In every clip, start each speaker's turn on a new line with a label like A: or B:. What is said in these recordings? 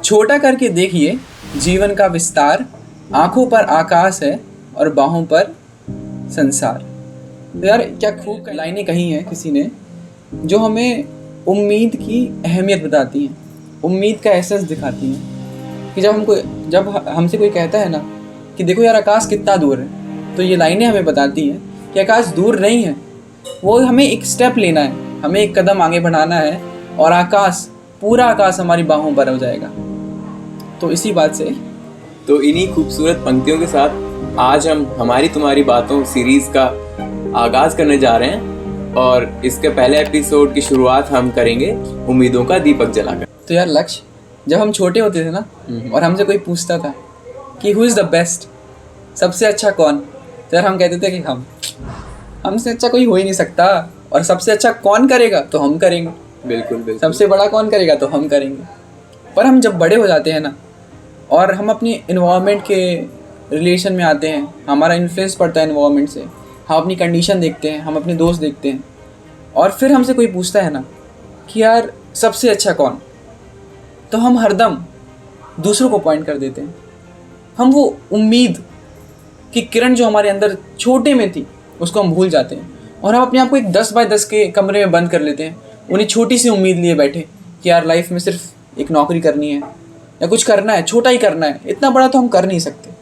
A: छोटा करके देखिए जीवन का विस्तार, आंखों पर आकाश है और बाहों पर संसार। तो यार क्या खूब लाइनें कही हैं किसी ने, जो हमें उम्मीद की अहमियत बताती हैं, उम्मीद का एहसास दिखाती हैं कि जब हमसे कोई कहता है ना कि देखो यार आकाश कितना दूर है, तो ये लाइनें हमें बताती हैं कि आकाश दूर नहीं है, वो हमें एक स्टेप लेना है, हमें एक कदम आगे बढ़ाना है और आकाश, पूरा आकाश हमारी बाहों पर हो जाएगा। तो इसी बात से,
B: तो इन्हीं खूबसूरत पंक्तियों के साथ आज हम हमारी तुम्हारी बातों सीरीज का आगाज करने जा रहे हैं और इसके पहले एपिसोड की शुरुआत हम करेंगे उम्मीदों का दीपक जलाकर।
A: तो यार लक्ष्य, जब हम छोटे होते थे ना और हमसे कोई पूछता था कि हु इज़ द बेस्ट, सबसे अच्छा कौन, तो यार हम कहते थे कि हमसे अच्छा कोई हो ही नहीं सकता, और सबसे अच्छा कौन करेगा तो हम करेंगे,
B: बिल्कुल
A: सबसे बड़ा कौन करेगा तो हम करेंगे। पर हम जब बड़े हो जाते हैं ना और हम अपनी इन्वायरमेंट के रिलेशन में आते हैं, हमारा इन्फ्लुएंस पड़ता है इन्वायरमेंट से, हम अपनी कंडीशन देखते हैं, हम अपने दोस्त देखते हैं, और फिर हमसे कोई पूछता है ना कि यार सबसे अच्छा कौन, तो हम हरदम दूसरों को पॉइंट कर देते हैं। हम वो उम्मीद की किरण जो हमारे अंदर छोटे में थी उसको हम भूल जाते हैं और हम अपने आप को एक 10 बाय 10 के कमरे में बंद कर लेते हैं, उन्हें छोटी सी उम्मीद लिए बैठे कि यार लाइफ में सिर्फ एक नौकरी करनी है या कुछ करना है, छोटा ही करना है, इतना बड़ा तो हम कर नहीं सकते।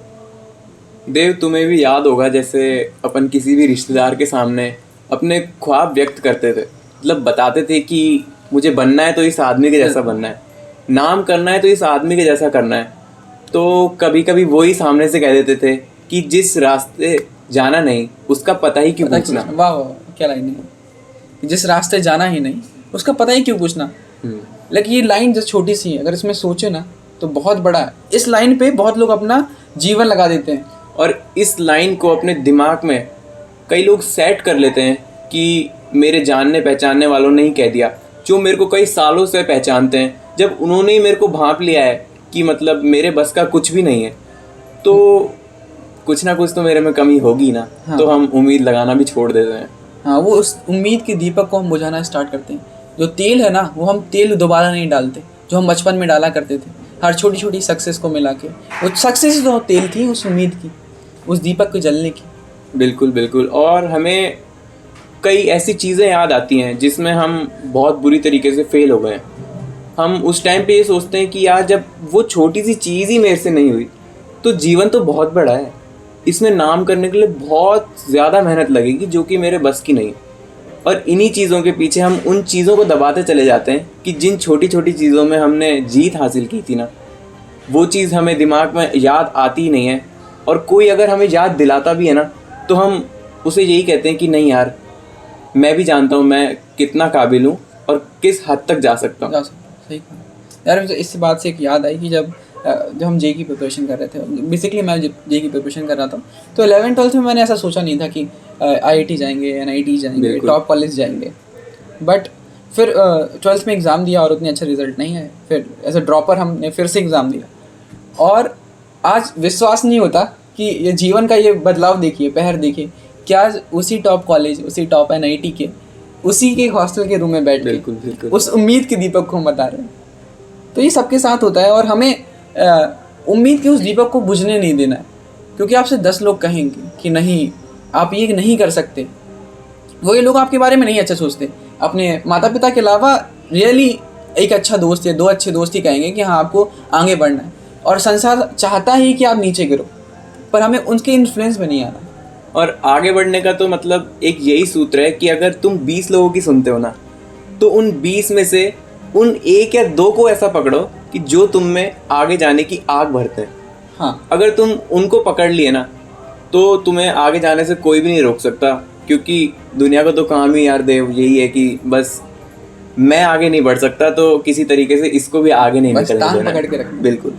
B: देव, तुम्हें भी याद होगा जैसे अपन किसी भी रिश्तेदार के सामने अपने ख्वाब व्यक्त करते थे, मतलब बताते थे कि मुझे बनना है तो इस आदमी के जैसा बनना है, नाम करना है तो इस आदमी के जैसा करना है, तो कभी कभी वही सामने से कह देते थे कि जिस रास्ते जाना नहीं उसका पता ही क्यों पूछना।
A: वाह वाह, क्या लाइन है, जिस रास्ते जाना ही नहीं उसका पता ही क्यों पूछना। लेकिन ये लाइन जो छोटी सी है, अगर इसमें सोचे ना तो बहुत बड़ा है। इस लाइन पे बहुत लोग अपना जीवन लगा देते हैं
B: और इस लाइन को अपने दिमाग में कई लोग सेट कर लेते हैं कि मेरे जानने पहचानने वालों ने ही कह दिया, जो मेरे को कई सालों से पहचानते हैं, जब उन्होंने ही मेरे को भांप लिया है कि मतलब मेरे बस का कुछ भी नहीं है, तो कुछ ना कुछ तो मेरे में कमी होगी ना। हाँ। तो हम उम्मीद लगाना भी छोड़ देते हैं।
A: हाँ, वो उस उम्मीद के दीपक को हम बुझाना स्टार्ट करते हैं। जो तेल है ना, वो हम तेल दोबारा नहीं डालते जो हम बचपन में डाला करते थे, हर छोटी छोटी सक्सेस को मिला के। वो सक्सेस तो तेल थी उस उम्मीद की, उस दीपक को जलने की।
B: बिल्कुल बिल्कुल। और हमें कई ऐसी चीज़ें याद आती हैं जिसमें हम बहुत बुरी तरीके से फेल हो गए। हम उस टाइम पे ये सोचते हैं कि यार जब वो छोटी सी चीज़ ही मेरे से नहीं हुई तो जीवन तो बहुत बड़ा है, इसमें नाम करने के लिए बहुत ज़्यादा मेहनत लगेगी जो कि मेरे बस की नहीं। और इन्हीं चीज़ों के पीछे हम उन चीज़ों को दबाते चले जाते हैं कि जिन छोटी छोटी चीज़ों में हमने जीत हासिल की थी ना, वो चीज़ हमें दिमाग में याद आती ही नहीं है। और कोई अगर हमें याद दिलाता भी है ना तो हम उसे यही कहते हैं कि नहीं यार, मैं भी जानता हूँ मैं कितना काबिल हूँ और किस हद तक जा सकता हूँ।
A: सही कहा यार। मुझे इस बात से एक याद आई कि जब हम जे की प्रिपरेशन कर रहे थे, बेसिकली मैं जे की प्रिपरेशन कर रहा था, तो 11th-12th में मैंने ऐसा सोचा नहीं था कि IIT जाएंगे, NIT जाएंगे, टॉप कॉलेज जाएंगे। बट फिर 12th में एग्ज़ाम दिया और उतने अच्छा रिजल्ट नहीं आए। फिर एज अ ड्रॉपर हमने फिर से एग्ज़ाम दिया और आज विश्वास नहीं होता कि ये जीवन का ये बदलाव देखिए, पहर देखिए कि आज उसी टॉप कॉलेज, उसी टॉप NIT के, उसी के हॉस्टल के रूम में बैठ के उस उम्मीद के दीपक को हम बता रहे हैं। तो ये सबके साथ होता है और हमें उम्मीद के उस दीपक को बुझने नहीं देना है, क्योंकि आपसे 10 लोग कहेंगे कि नहीं आप ये नहीं कर सकते। वो ये लोग आपके बारे में नहीं अच्छा सोचते, अपने माता पिता के अलावा रियली एक अच्छा दोस्त या 2 अच्छे दोस्त ही कहेंगे कि हाँ आपको आगे बढ़ना है, और संसार चाहता ही कि आप नीचे गिरो, पर हमें उनके इन्फ्लुएंस में नहीं आना।
B: और आगे बढ़ने का तो मतलब एक यही सूत्र है कि अगर तुम 20 लोगों की सुनते हो ना, तो उन 20 में से उन 1 या 2 को ऐसा पकड़ो कि जो तुम में आगे जाने की आग भरते हैं।
A: हाँ,
B: अगर तुम उनको पकड़ लिए ना तो तुम्हें आगे जाने से कोई भी नहीं रोक सकता, क्योंकि दुनिया का तो काम ही यार देव यही है कि बस मैं आगे नहीं बढ़ सकता तो किसी तरीके से इसको भी आगे नहीं निकलने देना।
A: पकड़ के रखना।
B: बिल्कुल।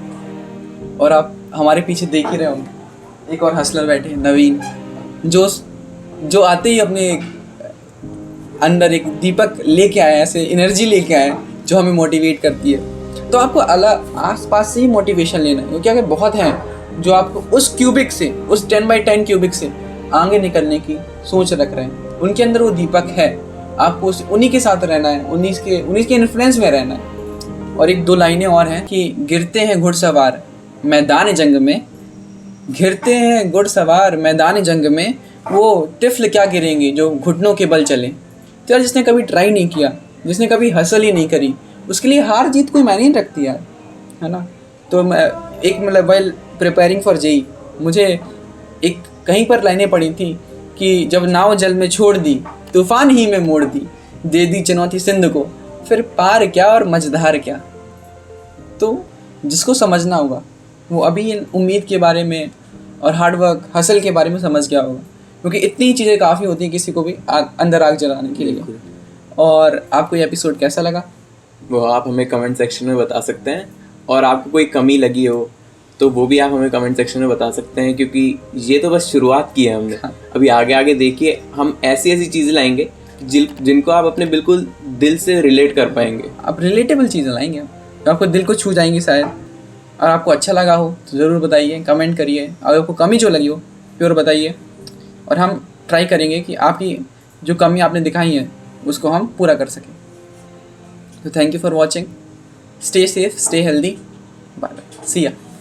A: और आप हमारे पीछे देख ही रहे होंगे, एक और हसलर बैठे हैं, नवीन, जो आते ही अपने अंदर एक दीपक लेके आए, ऐसे एनर्जी लेके आए जो हमें मोटिवेट करती है। तो आपको आस पास से ही मोटिवेशन लेना है, क्योंकि अगर बहुत हैं जो आपको उस क्यूबिक से, उस 10x10 क्यूबिक से आगे निकलने की सोच रख रहे हैं, उनके अंदर वो दीपक है, आपको उन्हीं के साथ रहना है, उन्हीं के इन्फ्लुएंस में रहना है। और एक 2 लाइनें और हैं कि गिरते हैं घुड़सवार मैदान जंग में, घिरते हैं घुड़सवार मैदान जंग में, वो तिफल क्या गिरेंगे जो घुटनों के बल चले। तो यार जिसने कभी ट्राई नहीं किया, जिसने कभी हसल ही नहीं करी, उसके लिए हार जीत कोई मायने नहीं रखती यार, है ना। तो मैं एक मतलब वाइल प्रिपेयरिंग फॉर जेई मुझे एक कहीं पर लाइनें पड़ी थी कि जब नाव जल में छोड़ दी, तूफान ही में मोड़ दी, दे दी चुनौती सिंध को, फिर पार क्या और मझधार क्या। तो जिसको समझना होगा वो अभी इन उम्मीद के बारे में और हार्डवर्क हसल के बारे में समझ गया होगा, क्योंकि इतनी चीज़ें काफ़ी होती हैं किसी को भी अंदर आग जलाने के लिए। और आपको ये एपिसोड कैसा लगा
B: वो आप हमें कमेंट सेक्शन में बता सकते हैं, और आपको कोई कमी लगी हो तो वो भी आप हमें कमेंट सेक्शन में बता सकते हैं, क्योंकि ये तो बस शुरुआत की है हमने।
A: हाँ।
B: अभी आगे आगे देखिए हम ऐसी ऐसी चीज़ें लाएंगे जिनको आप अपने बिल्कुल दिल से रिलेट कर पाएंगे।
A: आप रिलेटेबल चीज़ें लाएंगे जो आपको दिल को छू जाएंगी शायद, और आपको अच्छा लगा हो तो ज़रूर बताइए, कमेंट करिए। अगर आपको कमी जो लगी हो प्योर बताइए, और हम ट्राई करेंगे कि आपकी जो कमी आपने दिखाई है उसको हम पूरा कर सकें। तो thank you for watching, stay safe, stay healthy, bye bye, see या।